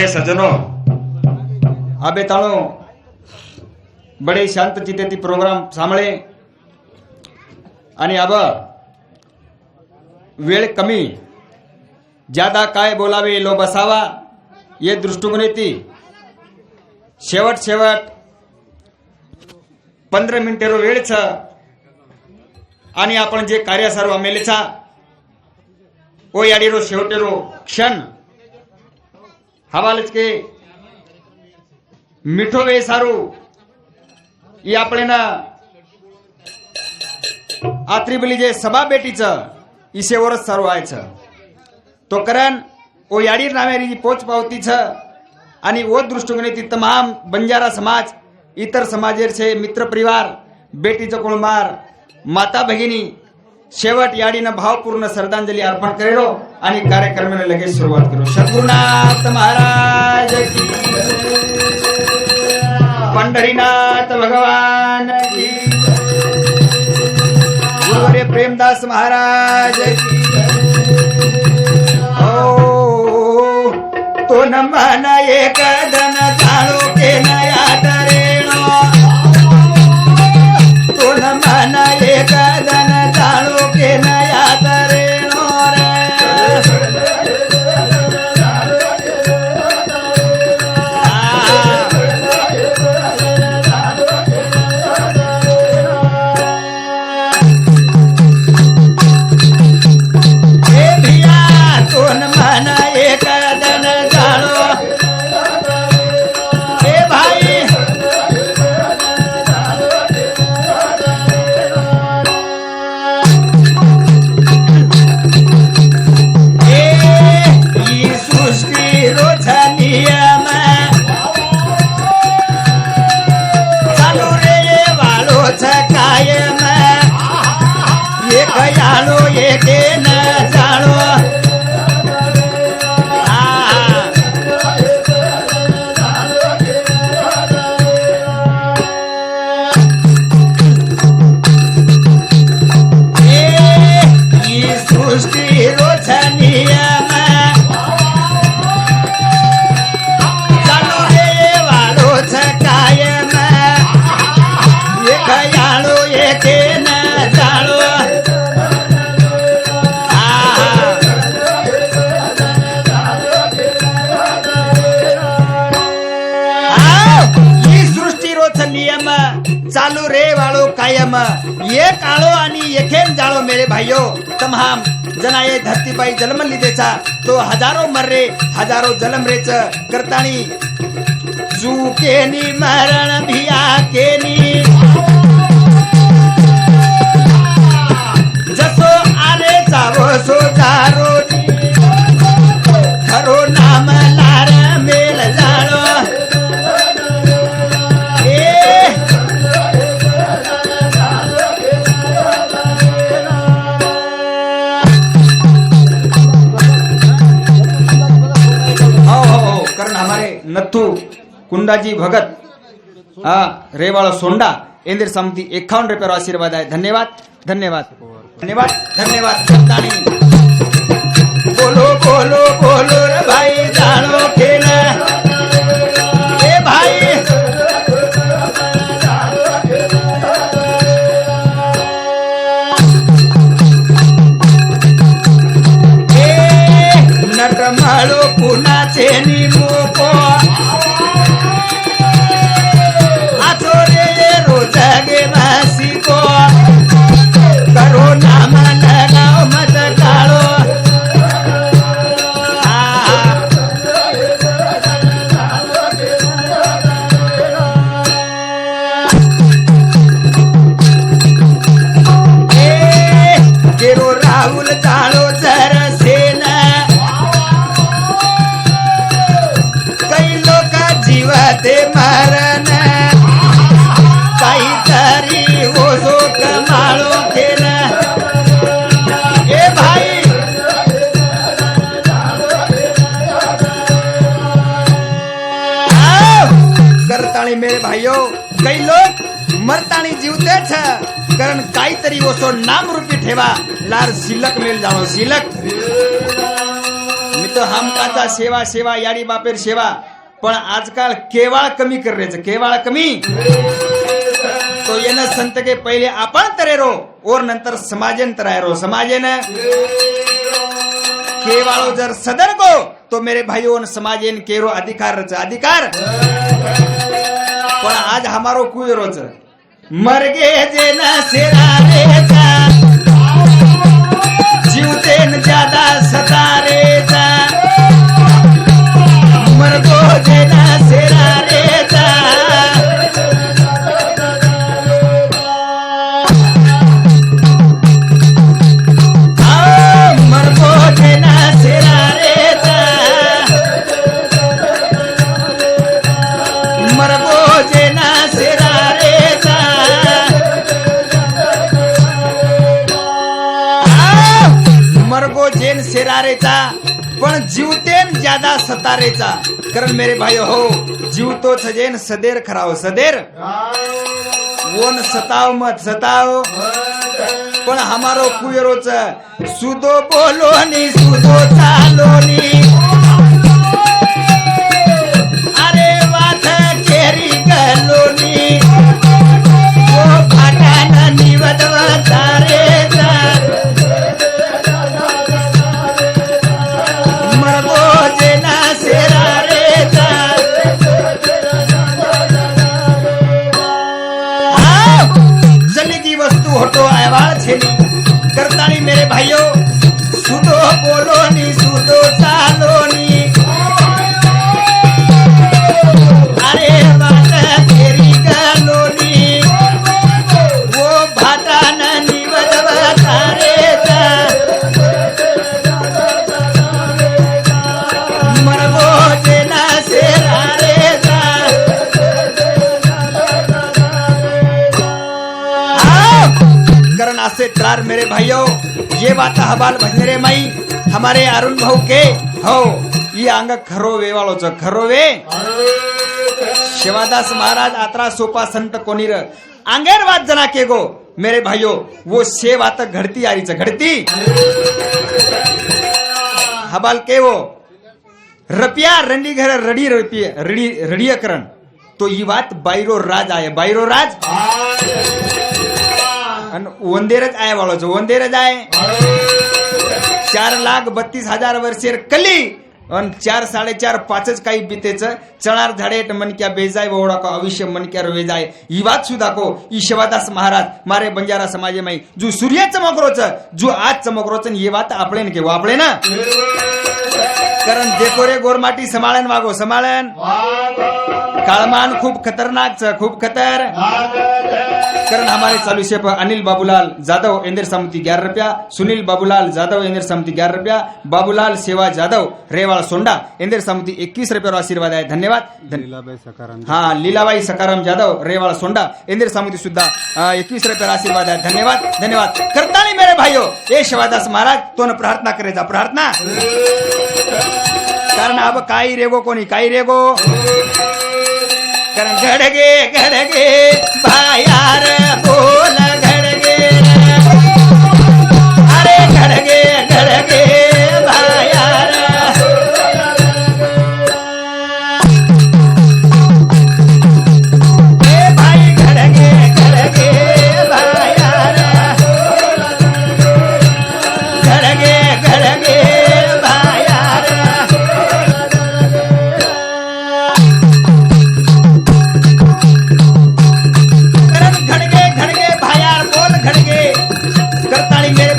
सज्जनों, आबे ताणो बड़े शांत चित्तेती प्रोग्राम सांभळे आणि अब वेळ कमी ज्यादा काय बोलावे लो बसावा ये दृष्टिकोनेती शेवट 15 मिनिटेरो वेळ छ आणि आपण जे कार्य सर्व आमेले छा ओ याडीरो शेवटेरो क्षण हवालच के मिठो वे सारू ये आपले ना आत्रिबली जे सभा बेटीच इसेवरच सारू आयचं तो करण ओ याडीर नावेरी पोच पावती छ आणि वो दृष्टिकोने ती तमाम बंजारा समाज इतर समाजेर छे मित्र परिवार बेटीचं कुळमार माता भगिनी शेवट याडीनं भावपूर्ण श्रद्धांजली अर्पण करेलो आणि कार्यक्रमाला लगेच सुरुवात करू। सद्गुरुनाथ महाराज की पंढरीनाथ भगवान की गुरुवर्य प्रेमदास महाराज की ओ तो न मन एक दन जाणो के नया तरेणो तो न मन एक दन जाणो के नया तरेणो रे भिया तो न मन एक दन जाणो हे भाई नियम चालू रे वालो कायम एक यालो एक न जाणो सृष्टी रोज नियम चालू रे वालो कायम ये काळो आणि एकेन जाळो मेरे भाइयों तमाम जना ये धरती पाई जन्म लिदेचा तो हजारो मर्रे हजारो जन्म रेच करतानी चुकेनी मरण भिया केनी जसो आले जावो सो जारो खरो नाम लार मेल जाळो नथु कुंडाजी भगत रेवाड़ा सोंडा इंदिर समिति 51 रुपये आशीर्वाद है। धन्यवाद धन्यवाद धन्यवाद धन्यवाद। बोलो बोलो बोलो रे भाई जानो के न ए भाई ए नट मालो पुना चेनी मोको जगे वासी को करो नाम लगाओ मत कालो केरो राहुल चालो जर सेन कई लोग जीवते मरण काहीतरी हो सो कमालो केल ए भाई करताणी मेरे भाइयों कई लोग मरताणी जीवते छ कारण काहीतरी ओसो नाम रूपी ठेवा लार शिल्लक मेल जाणो शिल्लक मी तो हमकाचा सेवा सेवा याडी बापेर सेवा पण आजकाल केवाळ कमी करायचं केवाळ कमी तो येणं संत के पहिले आपण तरेरो और नंतर समाजन तरायरो समाजन केवाळो जर सदर को तो मेरे भाइयों समाजन केरो अधिकार अधिकार पण आज हमारो कुयरोच मरगे जे न सेरारेचा जीवतेन ज्यादा सतारेचा मरगो जे न सेरारेचा मरगो जे न सेरारेचा मरगो जे न सेरारेचा मरगो जेन सेरारेचा पण जीवतेन ज्यादा सतारेचा कारण मेरे भाई हो जीवतो सजेन सदेर खराव सदेर वोन सताव मत सताव पण हमारो कुयरोच सुदो बोलो नी सुदो चालो नी अरे वाथ केरी गलो नी वो फाटान निवदवा तारेचा होटो अहवाल छेली करतानी मेरे भाइयों सुदो बोलो नी सुदो चालो नी अरे बात तेरी गलो नी वो भाटा ननी बदवा तारेचा मरगो जेना सेरारेचा कारण असे त्रार मेरे भाइयों ये बात हवाल भजरे माई हमारे अरुण भाऊ के हो ये अंग खरो वे वालों च खरो वे शिवादास महाराज आत्रा सोपा संत कोणीर अंगेर वाद जना के गो मेरे भाइयों वो से बात घडती आरी च घडती हवाल के वो रपिया रंडी घर रडी रपी रडी रडियकरण तो ये बात बायरो राज आहे बायरो राज वंदेरच आहे वाळो वंदेरच आहे 4,32,000 वर्षेर कली अन 4 4.5 5 काही बीतेच चणार झाडे मनक्या बेजाय वोडा को अविष्य मनक्या वेजाय ही बात सुद्धा को ई शिवादास महाराज मारे बंजारा समाजे माई जो सूर्य चमकरोच जो आज चमकरोच ये बात आपले न के वापळे ना कारण देखो रे गोरमाटी संभाळन वागो संभाळन काळमान खूप खतरनाक च खूप खतर कारण हमारे चालू शेफ अनिल बाबूलाल जादव इंद्र समिति 11 रुपया सुनील बाबूलाल जादव इंद्र समिति 11 रुपया बाबूलाल सेवा जादव रेवाड़ सोंडा इंद्र समिति 21 रुपये आशीर्वाद आहे धन्यवाद हाँ लीलाबाई सकाराम जादव रेवाड़ सोंडा इंद्र समिति सुद्धा 21 रुपये आशीर्वाद आहे धन्यवाद धन्यवाद करता नहीं मेरे भाइयों ये शिवादास महाराज तो प्रार्थना करेगा प्रार्थना कारण अब काही रेगो कोणी काही रेगो कारण घडगे भायार बोल घडगे अरे घडगे भायार ए भाई घडगे भायार घडगे भायार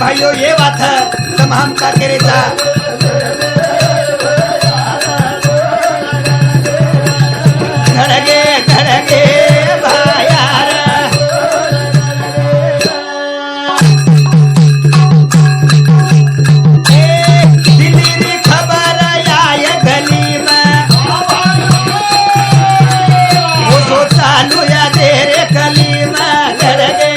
भाइयों ये बात है तमाम का करेजा घड़गे भायार दिल्ली खबर आय गली में वो तो चालू या तेरे गली में घड़गे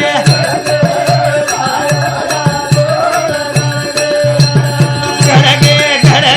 घड़गे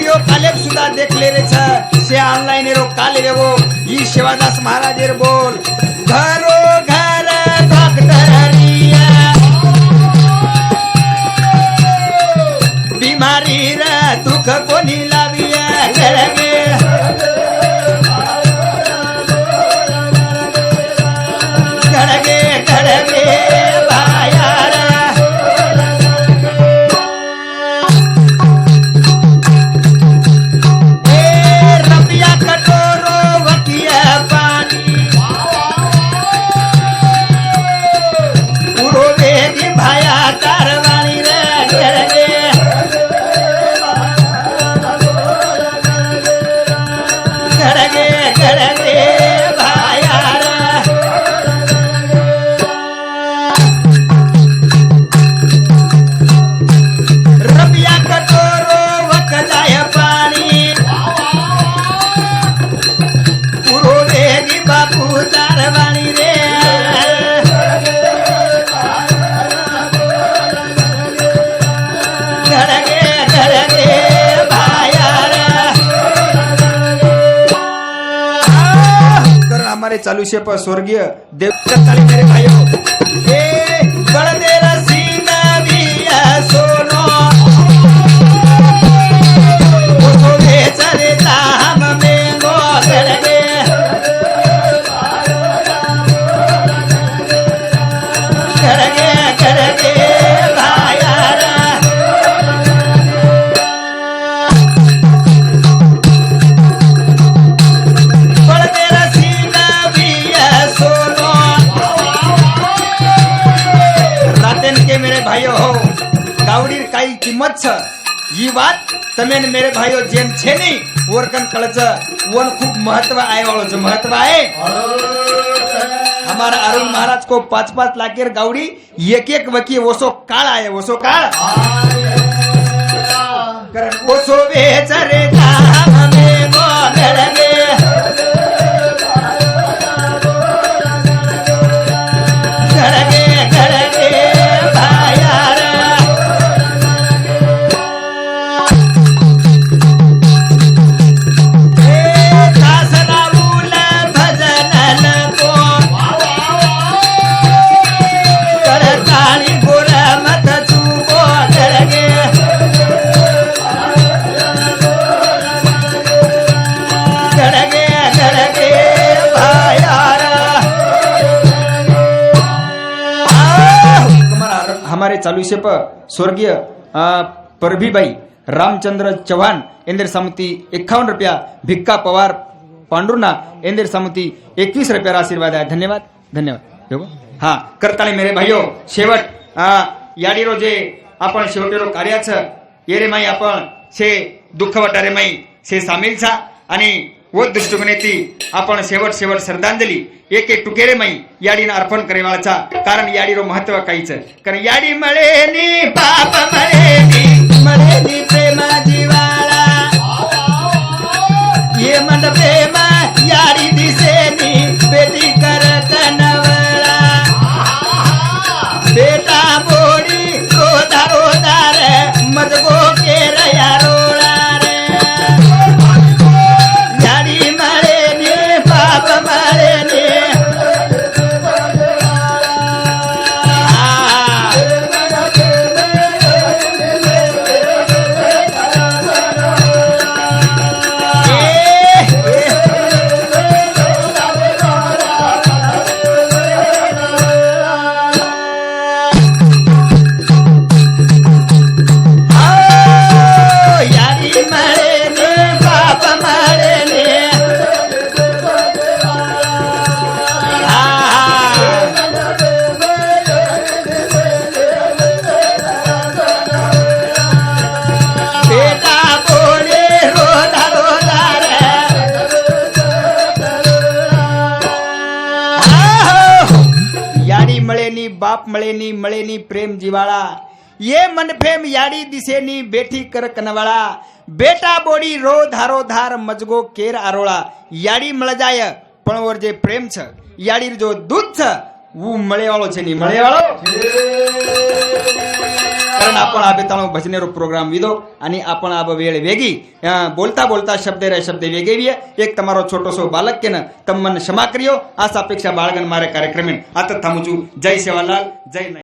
वीडियो काले सुधा देख ले रे छ से ऑनलाइन रो काले रे वो ई शिवादास महाराज रे बोल घरो घर डॉक्टरिया बीमारी रे दुख कोनी लाविया घरगे घरगे घरगे चालू से पर स्वर्गीय देवकाली मेरे भाइयों ए बड़देरा सीना बिया सोनो वो तो बेचारे ताम में गो करगे करगे करगे भायारा बड़देरा मेरे भाइयों हो गावडी काही किंमत छ ही बात तमें मेरे भाइयों जेम छे नहीं वरकन कळच वन खूब महत्व आहे वाळो महत्व आहे हमारा अरुण महाराज को 5-5 लाखेर गावडी एक वकी वसो काळ आहे वसो काळ कारण वसो बेचारे धाम में मोगरगे घरगे घरगे हमारे चालू से पर स्वर्गीय परभीबाई रामचंद्र चौहान इंदिर समिति 51 रुपया भिक्का पवार पांडुरना इंदिर समिति 21 रुपया आशीर्वाद आहे धन्यवाद धन्यवाद हाँ करताळे मेरे भाइयों शेवट याडी रोजे आपण शेवटेरो कार्याचं ये रे माई आपण से दुःख वाटारे माई से सामील छा आणि वो दृष्टिकोनेती आपण शेवट श्रद्धांजली एक टुकेरे माई याडीनं अर्पण करेवाळाचा कारण याडीरो महत्व काहीच कारण याडी मळेनी पाप मळेनी प्रेम जीवाला ये मन प्रेम याडी दिसेनी बेटी करत नवळा बेटा बोडी रोदा रोदा रे मजगो केर यारोळा रे याडी मळेनी पाप मळेनी बाप मळेनी मळेनी प्रेम जीवाळा ये मन फेम याडी दिसेनी बेठी कर कनवाळा बेटा बोडी रो धारो धार मजगो केर आरोळा याडी मळ जाय पण वर जे प्रेम छ याडीर जो दूध छ હું મળેવાળો છે નહીં મળેવાળો कारण आपण आबेताळो भजनेरो प्रोग्राम विदो आणि आपण आब वेळ वेगी बोलता बोलता शब्द रे शब्द वेगेवीय एक તમારો छोटोसो बालक के न तम मन क्षमा करियो आस अपेक्षा बाळगन मारे कार्यक्रम आता थांबू जय सेवालाल जय